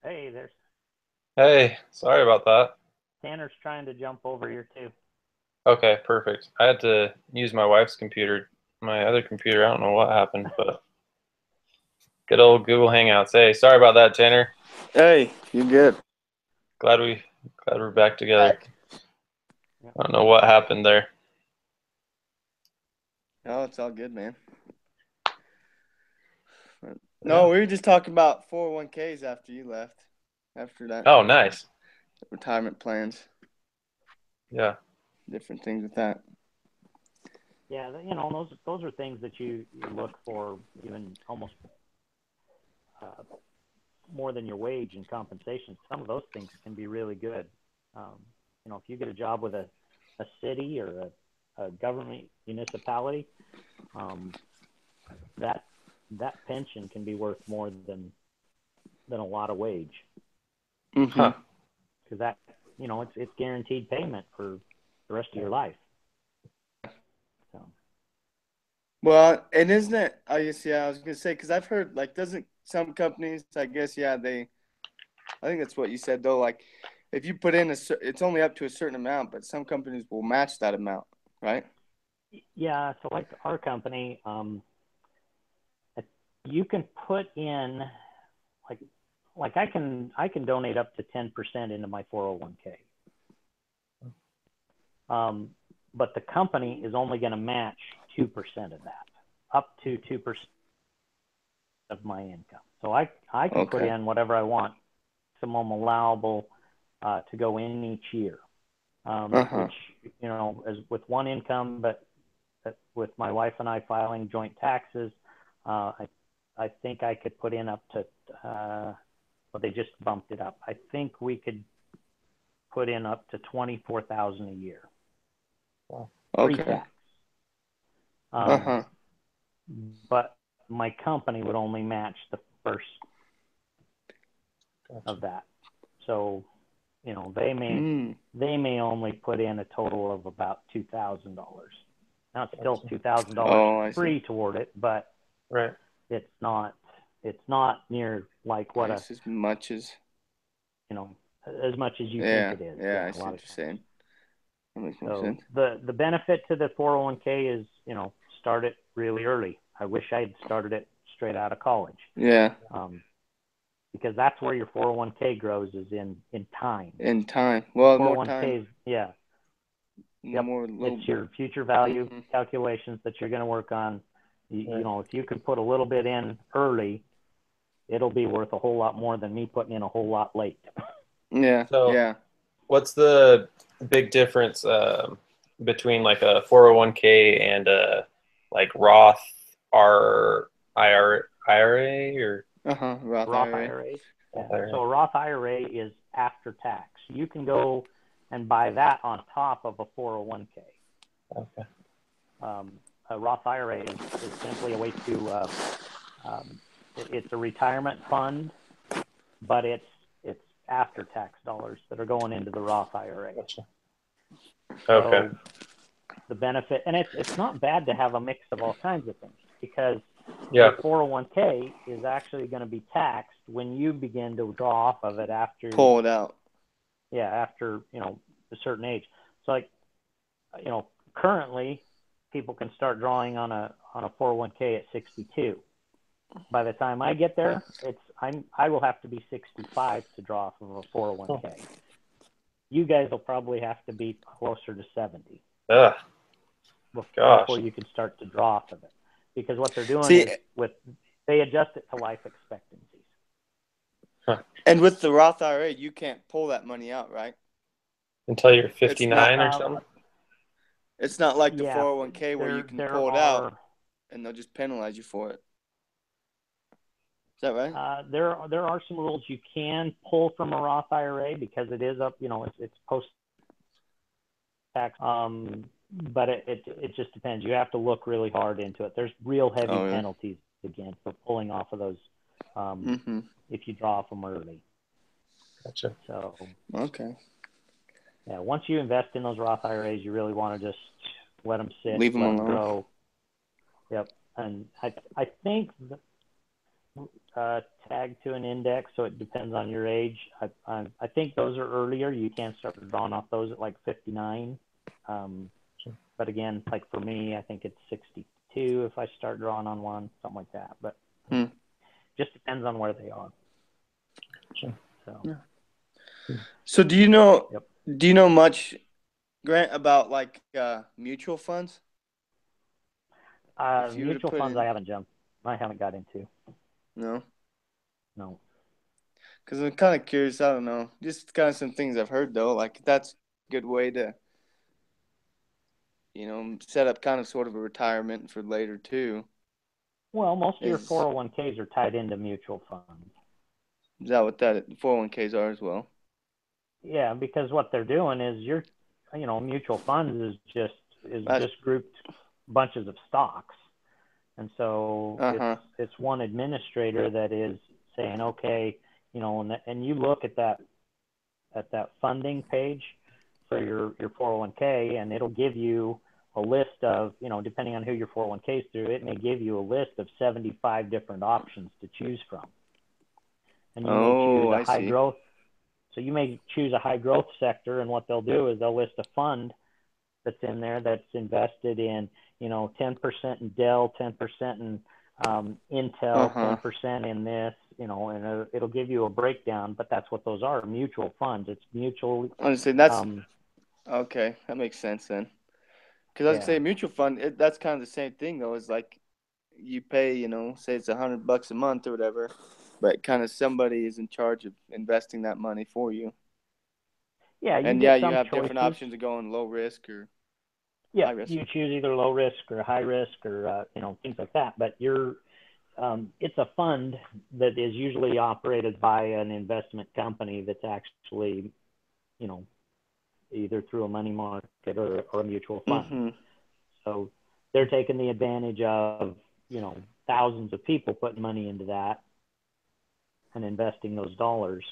Hey, there's Hey, sorry about that. Tanner's trying to jump over here too. Okay, perfect. I had to use my wife's computer, my other computer. I don't know what happened, but good old Google Hangouts. Hey, sorry about that, Tanner. Hey, you good? Glad we glad we're back together. Back. Yep. I don't know what happened there. No, it's all good, man. Yeah. No, we were just talking about 401ks after you left. After that, Oh, nice. retirement plans, Yeah. different things with that. Yeah, those are things that you look for even almost uh, more than your wage and compensation. Some of those things can be really good. Um, if you get a job with a city or a government municipality, um, that that pension can be worth more than a lot of wage Mm-hmm. Huh. because it's guaranteed payment for the rest of your life. So Well, and isn't it? I guess I was gonna say because I've heard doesn't some companies? I guess they. I think that's what you said though. Like, if you put in it's only up to a certain amount, but some companies will match that amount, right? yeah, so like our company, you can put in like I can donate up to 10% into my 401k. Um, but the company is only going to match 2% of that, up to 2% of my income. So I can put Okay. in whatever I want, maximum allowable to go in each year. Uh Which huh. as with one income, but with my wife and I filing joint taxes, I think I could put in up to well, they just bumped it up. I think we could put in up to 24,000 a year Wow. Okay. pre-tax. Uh Um, huh. but my company would only match the first Gotcha. of that. So, they may Hmm. they may only put in a total of about $2,000. Now it's still Gotcha. $2,000 Oh, I see. free toward it, but Right. it's not it's not near like I what guess as much as. you know as much as you think Yeah. it is. Yeah. Yeah, I a see lot what of you're times. saying. That makes more So sense. the benefit to the 401k is, start it really early. I wish I had started it straight out of college, Yeah. um, because that's where your 401k grows is in time. In time. The Well, more time. 401k is, yeah, yep, More it's little. your future value Mm-hmm. calculations that you're going to work on. Right. If you can put a little bit in early, it'll be worth a whole lot more than me putting in a whole lot late. Yeah. So, Yeah. what's the big difference between like a 401k and a like Roth R IRA or Uh huh. Roth Roth IRA. IRAs. Roth Yeah. IRA? So a Roth IRA is after tax. You can go and buy that on top of a 401k. Okay. Um, a Roth IRA is simply a way to um, it's a retirement fund, but it's after tax dollars that are going into the Roth IRA. Gotcha. Okay. So the benefit, and it's not bad to have a mix of all kinds of things because Yeah. your 401k is actually going to be taxed when you begin to draw off of it after, Pull it out. yeah, after, a certain age. So like, currently people can start drawing on a 401k at 62. By the time I get there, I will have to be 65 to draw off of a Oh, 401k. You guys will probably have to be closer to 70 ugh, before gosh. you can start to draw off of it, because what they're doing See, is they adjust it to life expectancies. Huh. and with the Roth IRA, you can't pull that money out, right? Until you're It's not. 59 or Um, something? It's not like the yeah, 401k where you there can there pull it out are and they'll just penalize you for it. Is that right? there are some rules you can pull from a Roth IRA because it is up, it's post tax. But it just depends. You have to look really hard into it. There's real heavy Oh, really? penalties again for pulling off of those um, Mm-hmm. if you draw off them early. Gotcha. So Okay. yeah, once you invest in those Roth IRAs, you really want to just let them sit, Leave them let them alone. grow. Yep. And I think tagged to an index, so it depends on your age. I think those are earlier. You can't start drawing off those at like 59. But again, like for me, I think it's 62 if I start drawing on one, something like that. But just depends on where they are. Sure. So. Yeah. So do you know? Yep. Do you know much, Grant, about like mutual funds? Mutual funds, I haven't got into. No. No. Because I'm kind of curious. I don't know. Just kind of some things I've heard though. Like that's a good way to, set up kind of sort of a retirement for later too. Well, most of your 401ks are tied into mutual funds. Is that what that 401ks are as well? Yeah, because what they're doing is mutual funds is just grouped bunches of stocks. And so it's one administrator that is saying, okay, and you look at that funding page for your 401k, and it'll give you a list of, depending on who your 401k is through, it may give you a list of 75 different options to choose from. And you may choose a high growth. So you may choose a high growth sector, and what they'll do is they'll list a fund that's in there that's invested in, 10% in Dell, 10% in Intel, 10% in this, and it'll give you a breakdown, but that's what those are, mutual funds. It's mutual. Honestly, that's okay. That makes sense then. Because I was say mutual fund, that's kind of the same thing though. It's like you pay, say it's $100 a month or whatever, but kind of somebody is in charge of investing that money for you. Yeah, you have choices. Different options to go in low risk or high risk. You choose either low risk or high risk or things like that. But it's a fund that is usually operated by an investment company that's actually, either through a money market or a mutual fund. Mm-hmm. So they're taking the advantage of, thousands of people putting money into that and investing those dollars.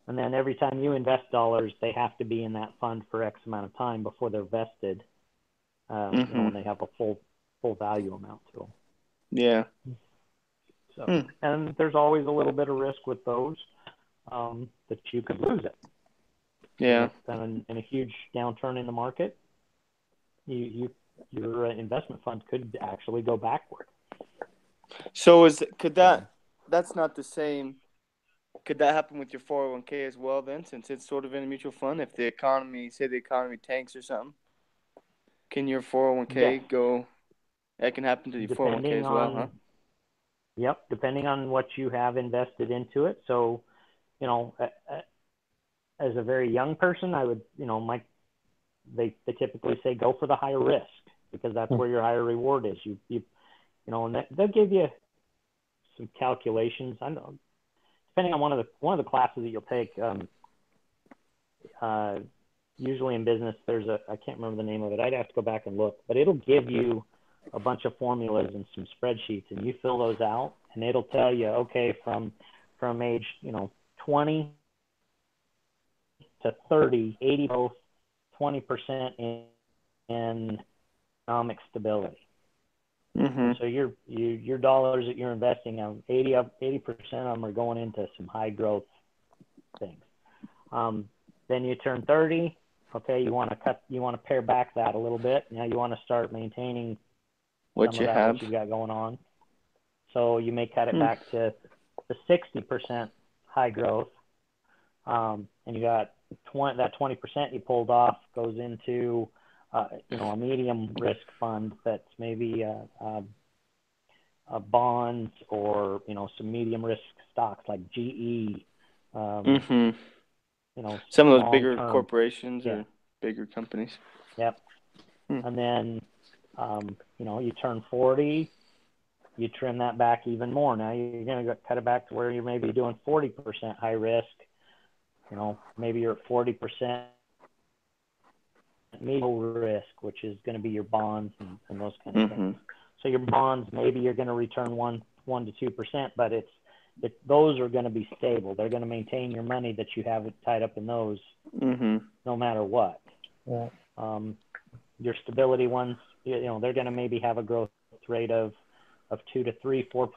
And then every time you invest dollars, they have to be in that fund for X amount of time before they're vested, when they have a full value amount to them. Yeah. So, and there's always a little bit of risk with those, that you could lose it. Yeah. And in a huge downturn in the market, your investment fund could actually go backward. So that's not the same. Could that happen with your 401k as well then, since it's sort of in a mutual fund? If the economy tanks or something, can your 401k go? That can happen to your 401k as well, huh? Yep, depending on what you have invested into it. So, as a very young person, I would, they typically say go for the higher risk because that's where your higher reward is. And they'll give you some calculations. I know, depending on one of the classes that you'll take. Usually in business, I can't remember the name of it. I'd have to go back and look, but it'll give you a bunch of formulas and some spreadsheets, and you fill those out, and it'll tell you, okay, from age 20 to 30, 80 both, 20% in economic stability. Mm-hmm. So your dollars that you're investing on, 80% of them are going into some high growth things. Then you turn 30. Okay, you want to pare back that a little bit. Now you want to start maintaining what you've got going on. So you may cut it back to the 60% high growth, and you got 20% you pulled off goes into a medium risk fund that's maybe bonds or some medium risk stocks like GE. Some of those bigger corporations or bigger companies. Yep. And then you turn 40, you trim that back even more. Now you're going to cut it back to where you're maybe doing 40% high risk. Maybe you're at 40% medium risk, which is going to be your bonds and those kind of things. So your bonds, maybe you're going to return 1 to 2%, but those are going to be stable. They're going to maintain your money that you have tied up in those, no matter what. Yeah. Your stability ones, they're going to maybe have a growth rate of 2 to 3, 4%.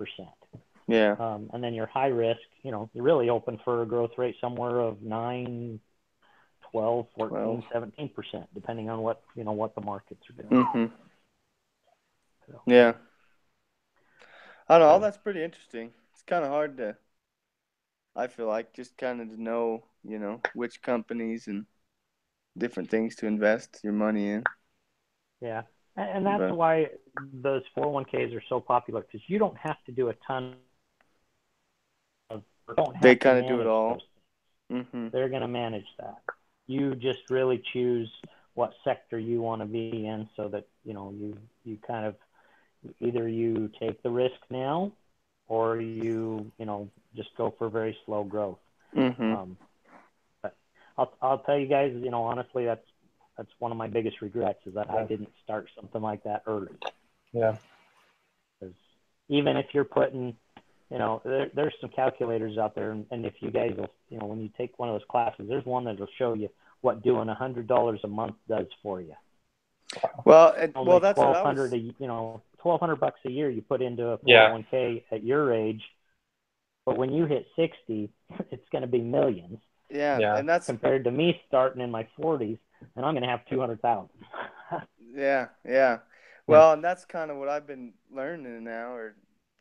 Yeah. And then your high risk, you're really hoping for a growth rate somewhere of 9, 12, 14, 17%, depending on what the markets are doing. Mm-hmm. So. Yeah. I don't know. All that's pretty interesting. It's kind of hard to, I feel like, just kind of to know, which companies and different things to invest your money in. Yeah. And that's why those 401ks are so popular, because you don't have to do a ton of, they kind of do it all. Mm-hmm. They're going to manage that. You just really choose what sector you want to be in, so that, you kind of, either you take the risk now, or you just go for very slow growth. Mm-hmm. But I'll tell you guys, honestly, that's one of my biggest regrets, is that I didn't start something like that early. Yeah. Because even if you're putting, there's some calculators out there, and if you guys will, when you take one of those classes, there's one that will show you what doing $100 a month does for you. Well, that's what I was. $1,200 a year you put into a 401k at your age, but when you hit 60, it's going to be millions. Yeah, and that's compared to me starting in my 40s, and I'm going to have 200,000. Yeah. Well, and that's kind of what I've been learning now, or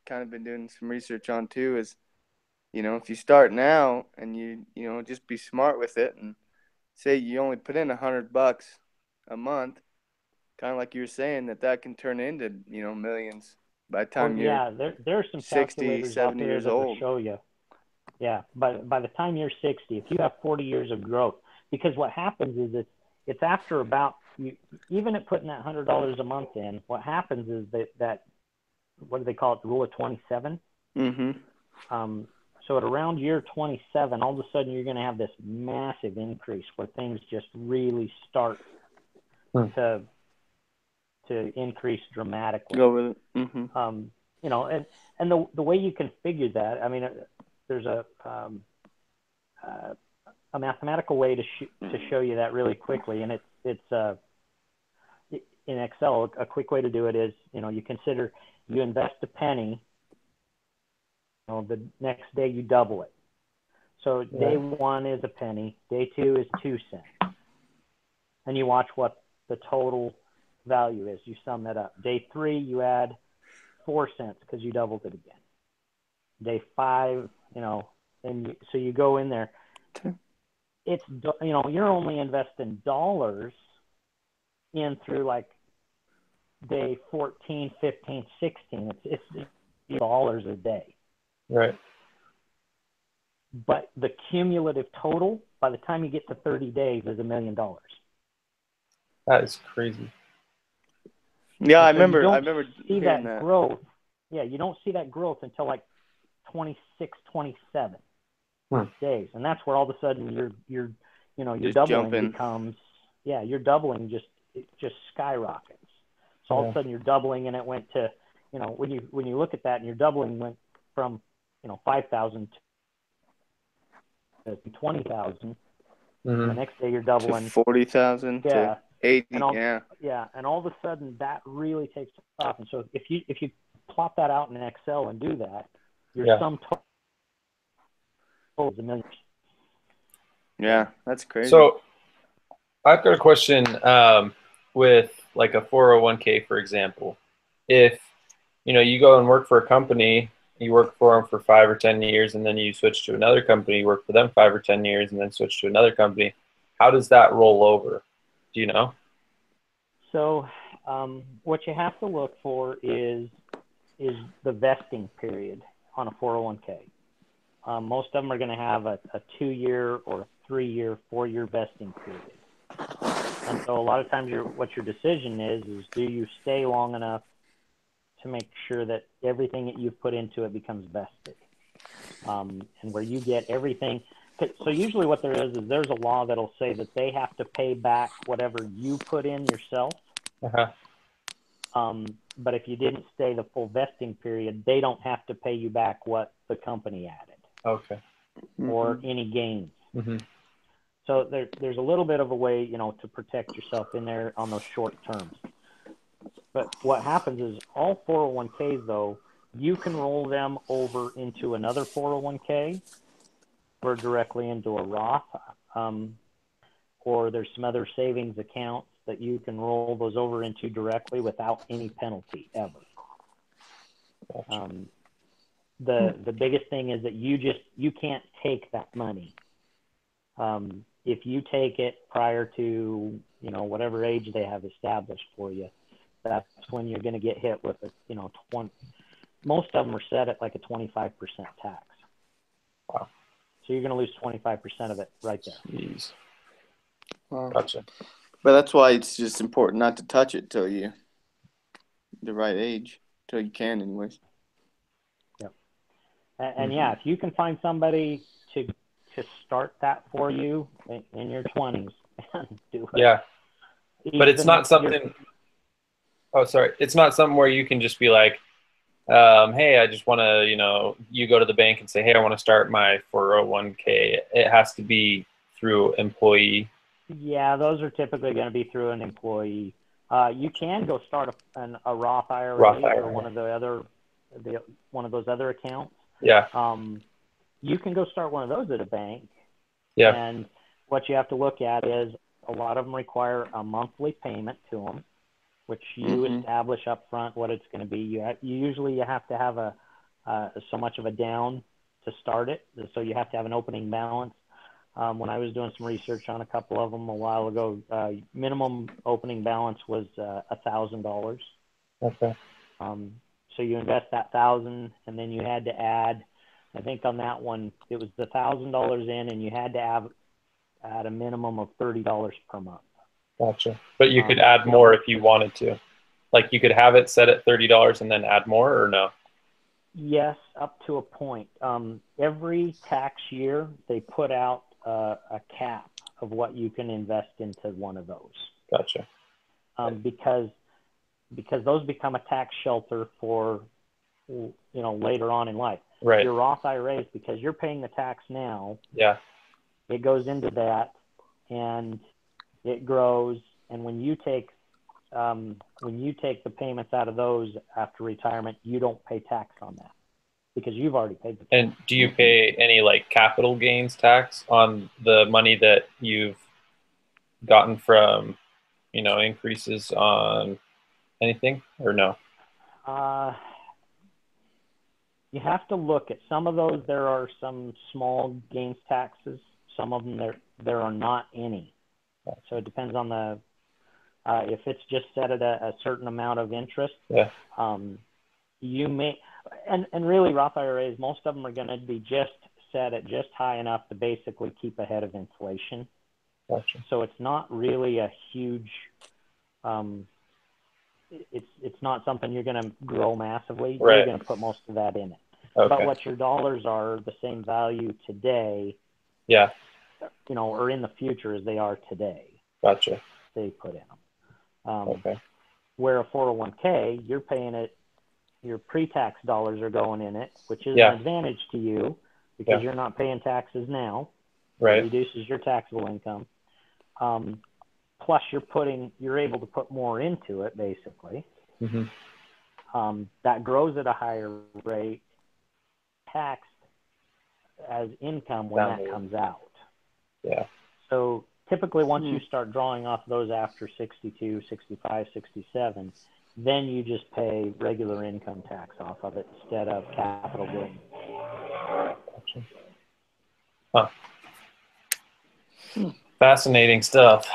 kind of been doing some research on too. Is if you start now and you just be smart with it, and say you only put in $100 a month, kind of like you were saying, that can turn into millions by the time you're there are some 60, calculators 70 out there years that old. will show you. Yeah, but by the time you're 60, if you have 40 years of growth, because what happens is it's after about even at putting that $100 a month in, what happens is that what do they call it, the rule of 27? Mm-hmm. So at around year 27, all of a sudden you're going to have this massive increase where things just really start to increase dramatically. Go with it. Mm-hmm. And the way you can figure that, I mean, there's a mathematical way to show you that really quickly, and it's in Excel. A quick way to do it is, you consider you invest a penny. The next day you double it. So day 1 is a penny, day 2 is 2 cents, and you watch what the total value is. You sum that up. Day 3 you add 4 cents because you doubled it again. Day 5, and so you go in there. It's you're only investing dollars in through like day 14, 15, 16. It's dollars a day. Right. But the cumulative total by the time you get to 30 days is $1 million. That is crazy. Yeah, I so remember see that growth. Yeah, you don't see that growth until like 26, 27 days, and that's where all of a sudden your doubling becomes your doubling just skyrockets. So all of a sudden you're doubling, and it went to when you look at that, and your doubling went from 5,000 to 20,000. The next day you're doubling to 40,000 to 80. And all of a sudden that really takes off. And so if you plot that out in Excel and do that, your sum total is $1 million. Yeah, that's crazy. So I've got a question with like a 401k, for example. If you go and work for a company, you work for them for 5 or 10 years, and then you switch to another company, you work for them 5 or 10 years, and then switch to another company. How does that roll over? Do you know? So what you have to look for is the vesting period on a 401k. Most of them are going to have a 2-year or 3-year, 4-year vesting period. And so a lot of times what your decision is do you stay long enough to make sure that everything that you've put into it becomes vested, and where you get everything. So usually what there is there's a law that'll say that they have to pay back whatever you put in yourself. But if you didn't stay the full vesting period, they don't have to pay you back what the company added. Okay. Or any gains. So there's a little bit of a way, to protect yourself in there on those short terms. But what happens is all 401ks, though, you can roll them over into another 401k or directly into a Roth, or there's some other savings accounts that you can roll those over into directly without any penalty ever. The biggest thing is that you can't take that money. If you take it prior to, whatever age they have established for you, that's when you're going to get hit with most of them are set at like a 25% tax. Wow. So you're going to lose 25% of it right there. Jeez. Wow. Gotcha. But that's why it's just important not to touch it till you the right age, till you can, anyways. Yep. And yeah, if you can find somebody to start that for you in your 20s, do it. Yeah. But it's not something. Oh, sorry. It's not something where you can just be like, hey, I just want to, you go to the bank and say, hey, I want to start my 401k. It has to be through employee. Yeah, those are typically going to be through an employee. You can go start a Roth IRA, or one of those other accounts. Yeah. You can go start one of those at a bank. Yeah. And what you have to look at is a lot of them require a monthly payment to them, which you establish up front what it's going to be. You usually have to have so much of a down to start it, so you have to have an opening balance. When I was doing some research on a couple of them a while ago, minimum opening balance was $1,000. Okay. So you invest that $1,000, and then you had to add, I think on that one, it was the $1,000 in, and you had to add a minimum of $30 per month. Gotcha. But you could add more if you wanted to. Like you could have it set at $30 and then add more, or no? Yes, up to a point. Every tax year, they put out a cap of what you can invest into one of those. Gotcha. Because those become a tax shelter for, later on in life. Right. Your Roth IRAs, because you're paying the tax now. Yeah. It goes into that, and it grows. And when you take the payments out of those after retirement, you don't pay tax on that because you've already paid the tax. And do you pay any like capital gains tax on the money that you've gotten from, increases on anything, or no? You have to look at some of those. There are some small gains taxes. Some of them there are not any. So it depends on if it's just set at a certain amount of interest. Yeah. You may, and really Roth IRAs, most of them are going to be just set at just high enough to basically keep ahead of inflation. Gotcha. So it's not really a huge. It's not something you're going to grow massively. Right. You're going to put most of that in it. Okay. But what your dollars are the same value today. Yeah. Or in the future as they are today. Gotcha. They put in them. Okay. Where a 401k, you're paying it, your pre-tax dollars are going in it, which is an advantage to you because you're not paying taxes now. Right. It reduces your taxable income. Plus you're able to put more into it basically. Mm-hmm. That grows at a higher rate, taxed as income when that comes out. Yeah. So typically once you start drawing off those after 62, 65, 67, then you just pay regular income tax off of it instead of capital gains. Huh. Fascinating stuff.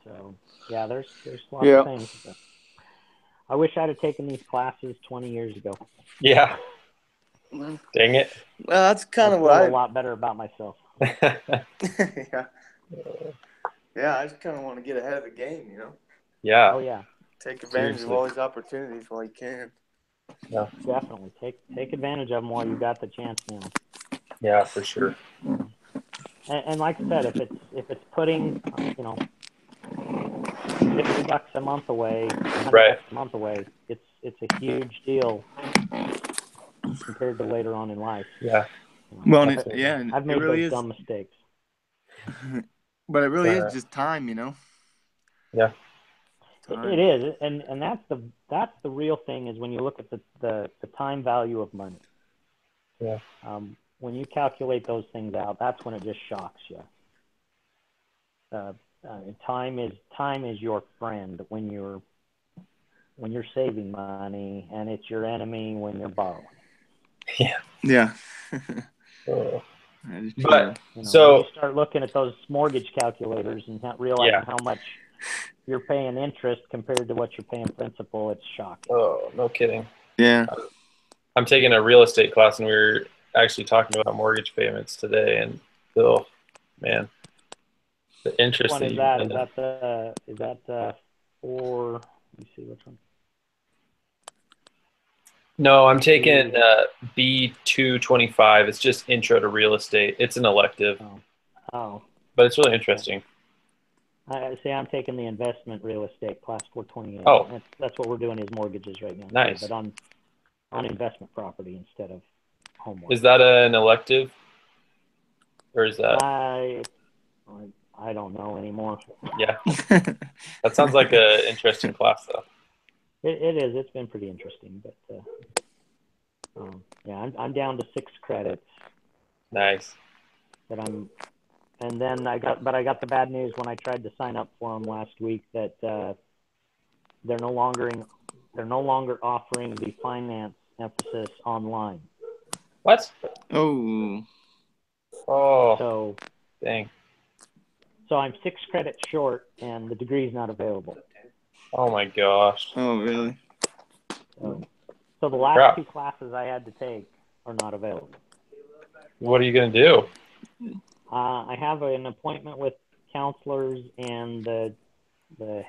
So yeah, there's lots of things. But I wish I'd have taken these classes 20 years ago. Yeah. Dang it. Well, that's kind of I what feel a lot better about myself. Yeah. Yeah, I just kind of want to get ahead of the game, Yeah. Oh yeah. Take advantage of all these opportunities while you can. Yeah. Definitely take advantage of them while you got the chance now. Yeah, for sure. And like I said, if it's putting $50 a month away, $100 a month away, it's a huge deal compared to later on in life. Yeah. Well, I've made those dumb mistakes. But it really is just time, Yeah. time. It is, and that's the real thing is when you look at the time value of money. Yeah. When you calculate those things out, that's when it just shocks you. Time is your friend when you're saving money, and it's your enemy when you're borrowing. Yeah. Yeah. Oh. That is true. But When so you start looking at those mortgage calculators and realizing Yeah. how much you're paying interest compared to what you're paying principal, it's shocking. oh, no kidding. Yeah. I'm taking a real estate class, and we were actually talking about mortgage payments today, and oh man, the Which interest one that is you that? end up. Is that for? Let me see which one. No, I'm taking B225. It's just intro to real estate. It's an elective, Oh, but it's really interesting. I see. I'm taking the investment real estate class 428. Oh. That's what we're doing is mortgages right now. Nice. But on investment property instead of home. Is that an elective, or is that? I don't know anymore. Yeah, that sounds like an interesting class, though. It is. It's been pretty interesting, but yeah, I'm down to 6 credits. Nice. And then I got the bad news when I tried to sign up for them last week that they're no longer offering the finance emphasis online. What? Oh. Oh. Dang. So I'm 6 credits short, and the degree's not available. Oh my gosh. Oh, really? So the last 2 classes I had to take are not available. What are you gonna do? I have an appointment with counselors and the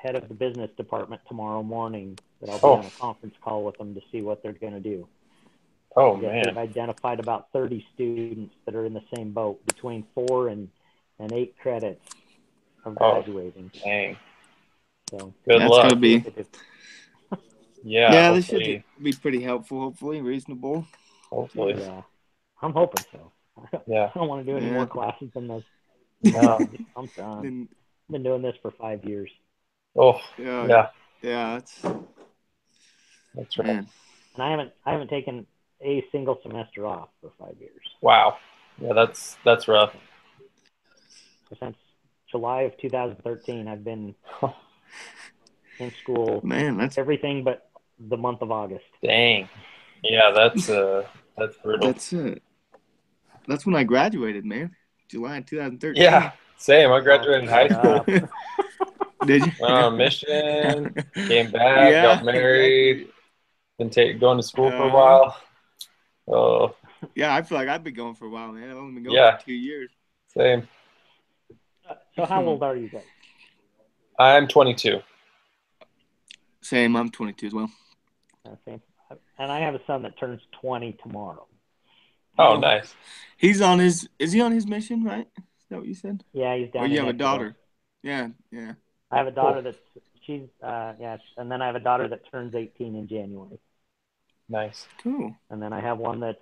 head of the business department tomorrow morning that I'll be on a conference call with them to see what they're going to do. Oh, man. They've identified about 30 students that are in the same boat, between 4 and 8 credits of graduating. Dang. So good luck. Gonna be. Yeah, this should be pretty helpful. Hopefully, reasonable. Hopefully. Yeah, I'm hoping so. Yeah. I don't want to do any more classes than this. No. I'm done. I've been doing this for 5 years. Oh. Yeah. That's right. And I haven't taken a single semester off for 5 years. Wow. Yeah, that's rough. So since July of 2013, I've been in school. Man, that's everything but the month of August. Dang. Yeah, that's brutal. That's when I graduated, man. July 2013. Yeah, same. I graduated in high school. Did you? Went on a mission, came back, got married, exactly. Been going to school for a while. Oh. Yeah, I feel like I've been going for a while, man. I've only been going for 2 years. Same. So how old are you guys? I'm 22. Same. I'm 22 as well. Okay. And I have a son that turns 20 tomorrow. Oh, nice. Is he on his mission, right? Is that what you said? Yeah, he's down. Or you have a daughter? Yeah. I have a daughter she's and then I have a daughter that turns 18 in January. Nice. Cool. And then I have one that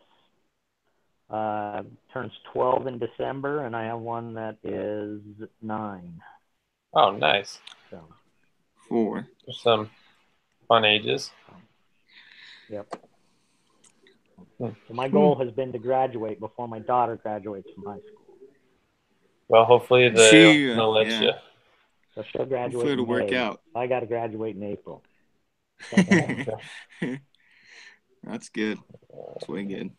turns 12 in December, and I have one that is 9. Oh, nice. So 4. There's some fun ages. Yep. So my goal has been to graduate before my daughter graduates from high school. Well, hopefully they'll let you. So she'll graduate. Hopefully it'll work out. I got to graduate in April. That's good. That's way good.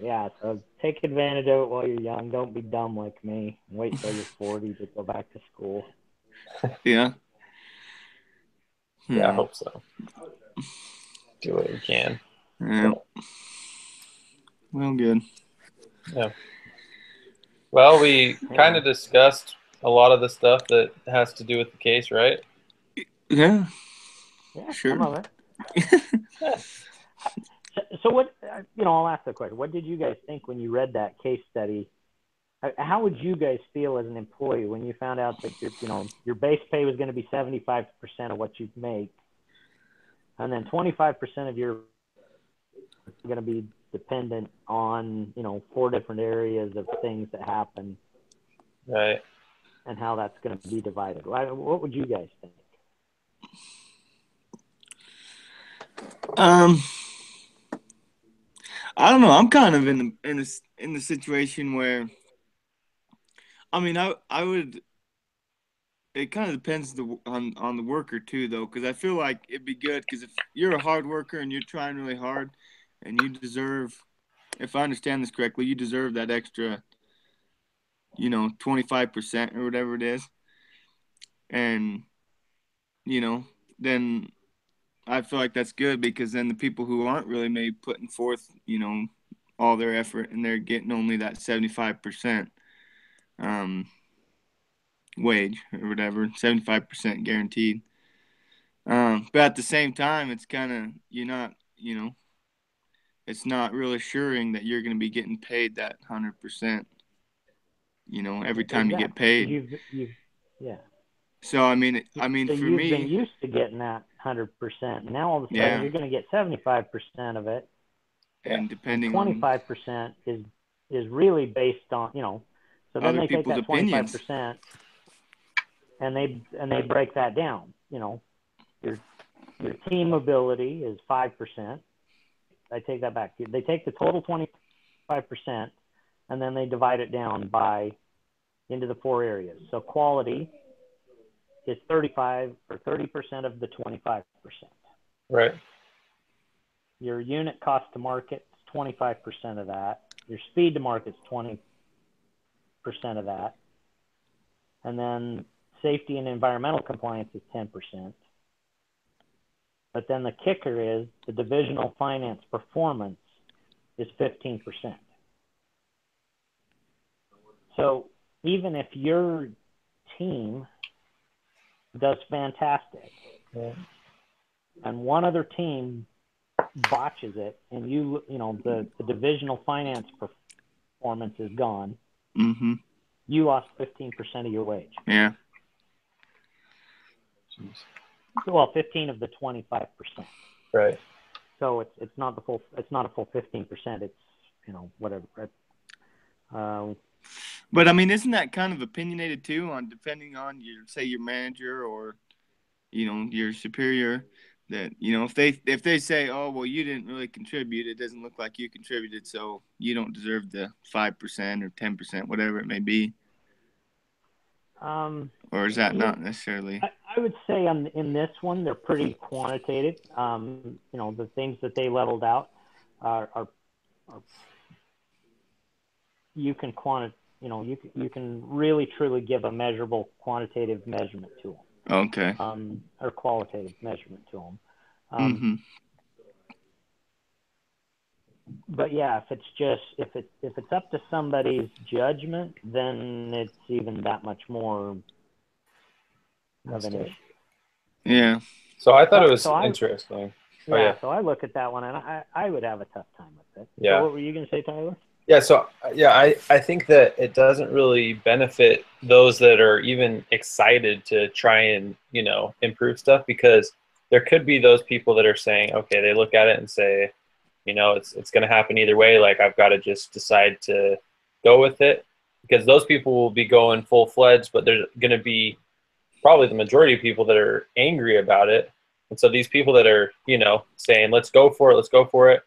Yeah, so take advantage of it while you're young. Don't be dumb like me. Wait till you're 40 to go back to school. Yeah. Yeah, I hope so. Do what you can. Yeah. Well, good. Yeah. Well, we kind of discussed a lot of the stuff that has to do with the case, right? Yeah. Yeah, sure. Some of it. So what, I'll ask the question. What did you guys think when you read that case study? How would you guys feel as an employee when you found out that your base pay was going to be 75% of what you make, and then 25% of your going to be dependent on 4 different areas of things that happen, right? And how that's going to be divided? What would you guys think? Um, I don't know. I'm kind of in the situation where, I mean, I would. It kind of depends on the worker too, though, because I feel like it'd be good because if you're a hard worker and you're trying really hard, and you deserve, if I understand this correctly, you deserve that extra, 25% or whatever it is, and you know, then I feel like that's good because then the people who aren't really maybe putting forth, all their effort and they're getting only that 75% um, wage or whatever, 75% guaranteed. But at the same time, it's kind of, it's not real assuring that you're going to be getting paid that 100%, every time you get paid. Yeah. So, I mean, So for you've been me, used to getting that 100%. Now all of a sudden yeah, you're going to get 75% of it, and depending and 25% is really based on, so then other they take people's that opinions. 25% and they break that down. Your team ability is 5%. I take that back. They take the total 25% and then they divide it down into the 4 areas. So quality is 35 or 30% of the 25%. Right. Your unit cost to market is 25% of that. Your speed to market is 20% of that. And then safety and environmental compliance is 10%. But then the kicker is the divisional finance performance is 15%. So even if your team does fantastic, and one other team botches it, and the divisional finance performance is gone, mm-hmm. You lost 15% of your wage. Yeah. Well, 15 of the 25%. Right. So it's not a full 15%. It's whatever. But I mean, isn't that kind of opinionated too, on depending on your manager or your superior, that if they say, oh well, you didn't really contribute, it doesn't look like you contributed, so you don't deserve the 5% or 10%, whatever it may be. Or is that not necessarily? I would say in this one they're pretty quantitative. The things that they leveled out are you can you can really truly give a measurable quantitative measurement to them. Okay. Or qualitative measurement to them. Mm-hmm. But yeah, if it's up to somebody's judgment, then it's even that much more of an issue. Yeah. So I thought it was interesting. So I look at that one and I would have a tough time with it. Yeah. So what were you going to say, Tyler? Yeah, so I think that it doesn't really benefit those that are even excited to try and, improve stuff, because there could be those people that are saying, okay, they look at it and say, it's going to happen either way. Like, I've got to just decide to go with it, because those people will be going full-fledged, but there's going to be probably the majority of people that are angry about it. And so these people that are, saying, let's go for it,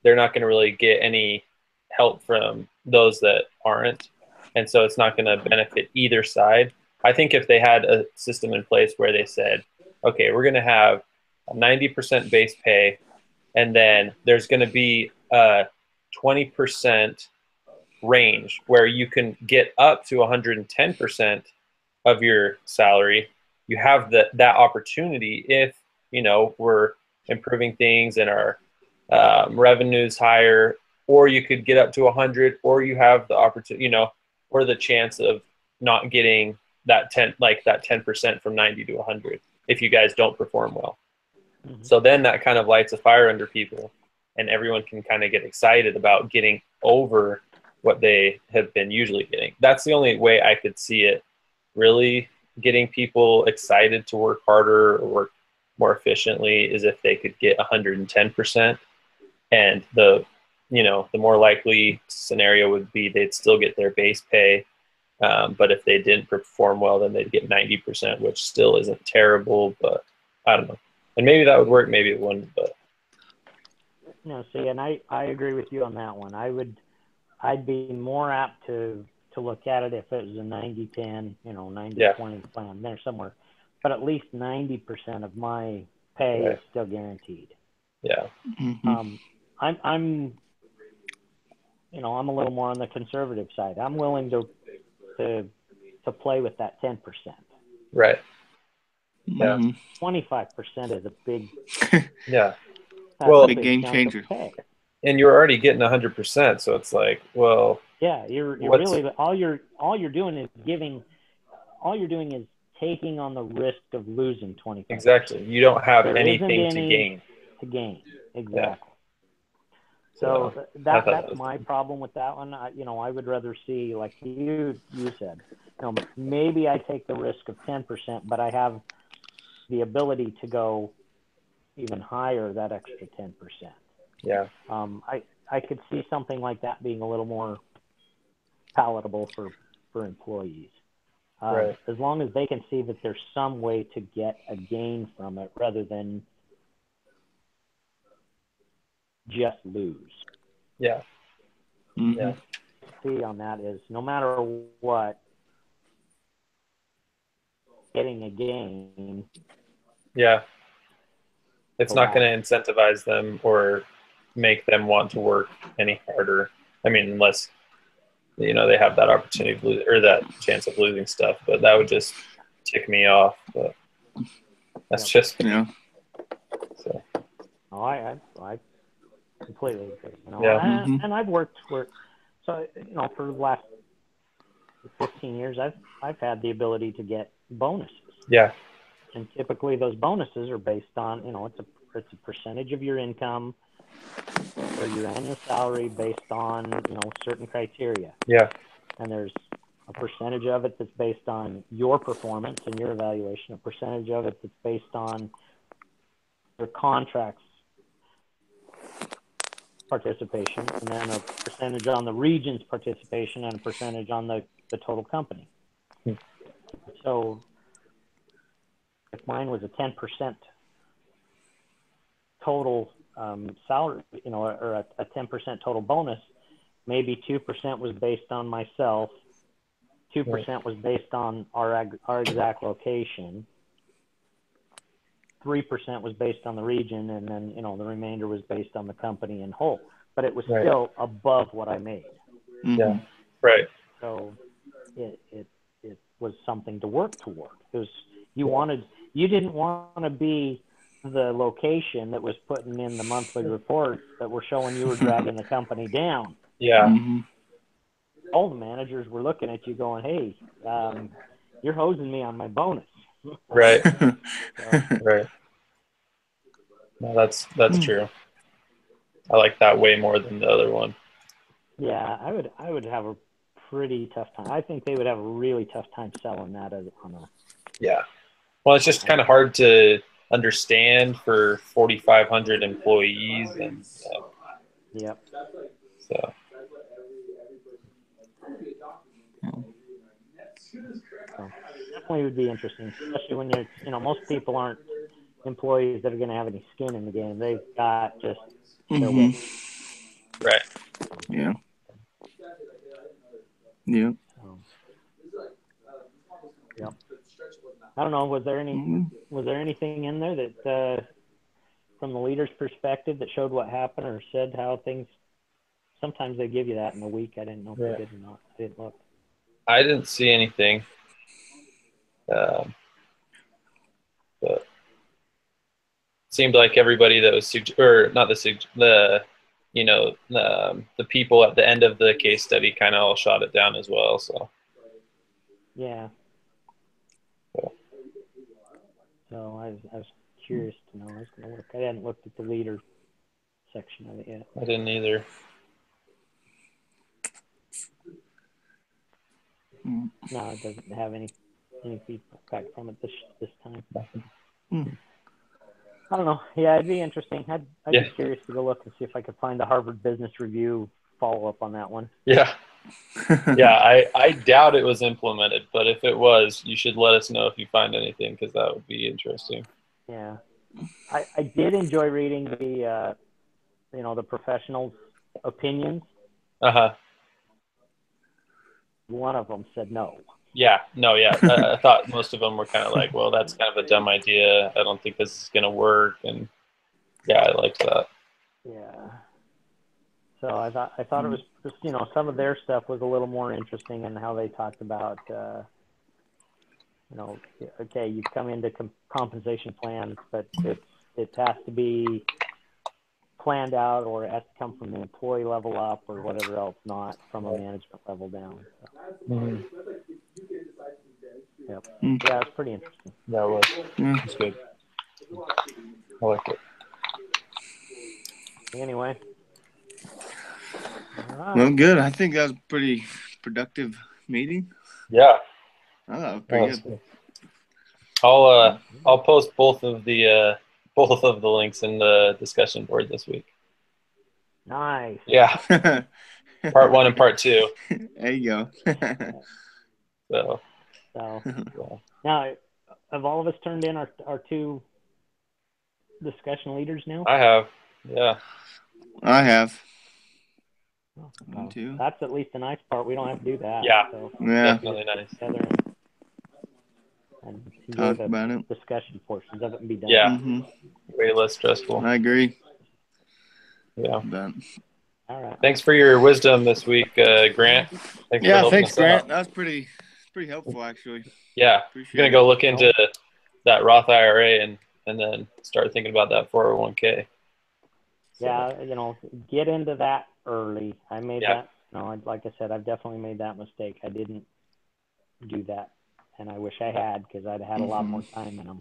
they're not going to really get any help from those that aren't. And so it's not going to benefit either side. I think if they had a system in place where they said, okay, we're going to have a 90% base pay, and then there's going to be a 20% range where you can get up to 110% of your salary, you have that opportunity if, we're improving things and our revenue's higher, or you could get up to 100, or you have the opportunity, or the chance of not getting that 10% from 90 to 100 if you guys don't perform well. Mm-hmm. So then that kind of lights a fire under people, and everyone can kind of get excited about getting over what they have been usually getting. That's the only way I could see it really getting people excited to work harder or work more efficiently, is if they could get 110%. And the more likely scenario would be they'd still get their base pay. But if they didn't perform well, then they'd get 90%, which still isn't terrible, but I don't know. And maybe that would work, maybe it wouldn't, but No, see, and I agree with you on that one. I'd be more apt to look at it if it was a 90-10, 90-20 plan there somewhere. But at least 90% of my pay is still guaranteed. Yeah. Mm-hmm. I'm I'm a little more on the conservative side. I'm willing to play with that 10%. Right. Yeah. 25% is a big big game changer. And you're already getting 100%, so it's like, well, yeah, you're really all you're doing is taking on the risk of losing 25%. Exactly. You don't have there anything to gain. Exactly. Yeah. So that's my problem with that one. I would rather see, like you said, maybe I take the risk of 10%, but I have the ability to go even higher, that extra 10%. Yeah. I could see something like that being a little more palatable for employees. Right. As long as they can see that there's some way to get a gain from it rather than just lose. Yeah. Mm-hmm. Yeah. See on that is no matter what, getting a gain. Yeah. It's not going to incentivize them or make them want to work any harder. I mean, unless they have that opportunity to lose, or that chance of losing stuff, but that would just tick me off. But that's just me. So. Oh, I completely agree. Yeah. And I've worked for the last 15 years, I've had the ability to get bonuses. Yeah. And typically those bonuses are based on, it's a percentage of your income or your annual salary based on, certain criteria. Yeah. And there's a percentage of it that's based on your performance and your evaluation, a percentage of it that's based on your contracts participation, and then a percentage on the region's participation and a percentage on the total company. So if mine was a 10% total salary, or a 10% total bonus, maybe 2% was based on myself, 2% was based on our exact location, 3% was based on the region, and then the remainder was based on the company in whole. But it was still above what I made. Yeah, right. So it was something to work toward. Because you didn't want to be the location that was putting in the monthly reports that were showing you were dragging the company down. Yeah. All the managers were looking at you going, hey, you're hosing me on my bonus. Right. Right. No, that's true. I like that way more than the other one. Yeah, I would have a pretty tough time. I think they would have a really tough time selling that on a. Yeah. Well, it's just kind of hard to understand for 4,500 employees, and Yep. So. Definitely would be interesting, especially when you're, most people aren't employees that are going to have any skin in the game. They've got just their way. Right. Yeah. Yeah. Yep. I don't know. Was there anything in there that, from the leader's perspective, that showed what happened or said how things? Sometimes they give you that in a week. I didn't know if they did or not. I didn't look. I didn't see anything. But it seemed like everybody that was the people at the end of the case study kind of all shot it down as well. So. Yeah. So I was curious to know. I was going to look. I hadn't looked at the leader section of it yet. I didn't either. No, it doesn't have any feedback from it this time. I don't know. Yeah, it'd be interesting. I'd be curious to go look and see if I could find the Harvard Business Review follow-up on that one. Yeah. Yeah, I doubt it was implemented, but if it was, you should let us know if you find anything, because that would be interesting. Yeah. I did enjoy reading the the professionals' opinions. Uh-huh. One of them said no. Yeah. No, yeah. I thought most of them were kind of like, well, that's kind of a dumb idea. I don't think this is going to work. And yeah, I liked that. Yeah. So I thought it was just, some of their stuff was a little more interesting in how they talked about, okay, you come into compensation plans, but it has to be planned out, or it has to come from the employee level up, or whatever else, not from a management level down. So, Mhm. yep. Mm. Yeah, it's pretty interesting. Yeah, it was. Yeah. It's good. I like it. Anyway. All right. Well, good. I think that was a pretty productive meeting. Yeah. Oh, that was pretty good. I'll post both of the links in the discussion board this week. Nice. Yeah. Part 1 and part 2. There you go. So So yeah. now, have all of us turned in our 2 discussion leaders now? I have. Yeah. I have. Oh, too. that's at least the nice part. We don't have to do that. Yeah. So Yeah. Definitely nice. together and enjoy Talk the about it. discussion portions of it and be done. Yeah. Mm-hmm. Way less stressful. I agree. Yeah. But, All right. Thanks for your wisdom this week, Grant. Thanks for helping thanks, us Grant. out. That was pretty helpful, actually. Yeah. Appreciate We're gonna go look into that Roth IRA and then start thinking about that 401k. Yeah, get into that early. I made Yeah. that. No, like I said, I've definitely made that mistake. I didn't do that, and I wish I had, because I'd had a lot more time in them.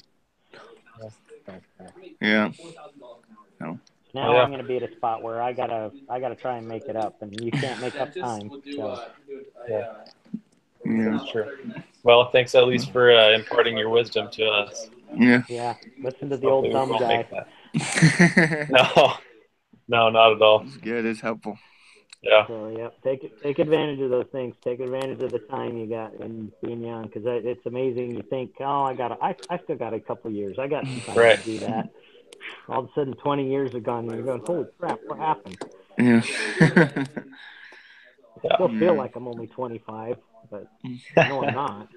Yeah. Now Oh, yeah. I'm going to be at a spot where I gotta try and make it up, and you can't make up time. So Yeah. Yeah. Sure. Well, thanks at least for imparting your wisdom to us. Yeah. yeah, listen to the old Hopefully we dumb won't guy. make that. No, not at all. It's good. It's helpful. Yeah. So yeah, take advantage of those things. Take advantage of the time you got in being young, because it's amazing. You think, oh, I still got a couple years. I got some time Right. to do that. All of a sudden, 20 years have gone, and you're going, holy crap, what happened? Yeah. I still feel like I'm only 25, but no, I'm not.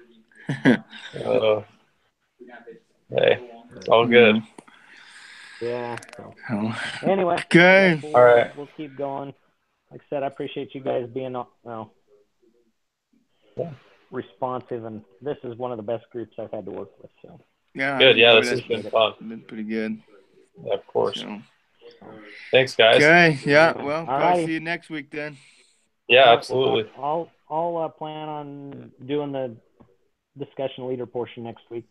Hey, it's all good. Yeah. So Oh. anyway, Okay. we'll, All right. We'll keep going. Like I said, I appreciate you guys being responsive, and this is one of the best groups I've had to work with. So Yeah. Good. Yeah, this has been fun. Been pretty good. Yeah, of course. So. Thanks, guys. Okay. Yeah. Well, probably Alrighty. see you next week then. Yeah, absolutely. I'll plan on doing the discussion leader portion next week.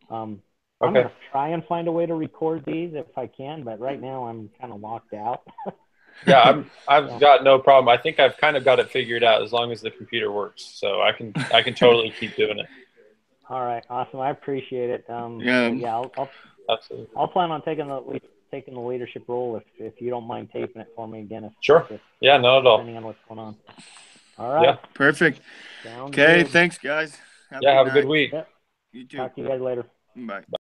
I'm Okay. gonna try and find a way to record these if I can, but right now I'm kind of locked out. Yeah, I've got no problem. I think I've kind of got it figured out as long as the computer works. So I can totally keep doing it. All right, awesome. I appreciate it. Yeah. Absolutely. I'll plan on taking the leadership role if you don't mind taping it for me again. Sure. Yeah, not at all. Depending on what's going on. All right. Yeah. Perfect. Sounds Okay. good. Thanks, guys. Have a good week. Yep. You too. Talk to you guys later. Bye. Bye.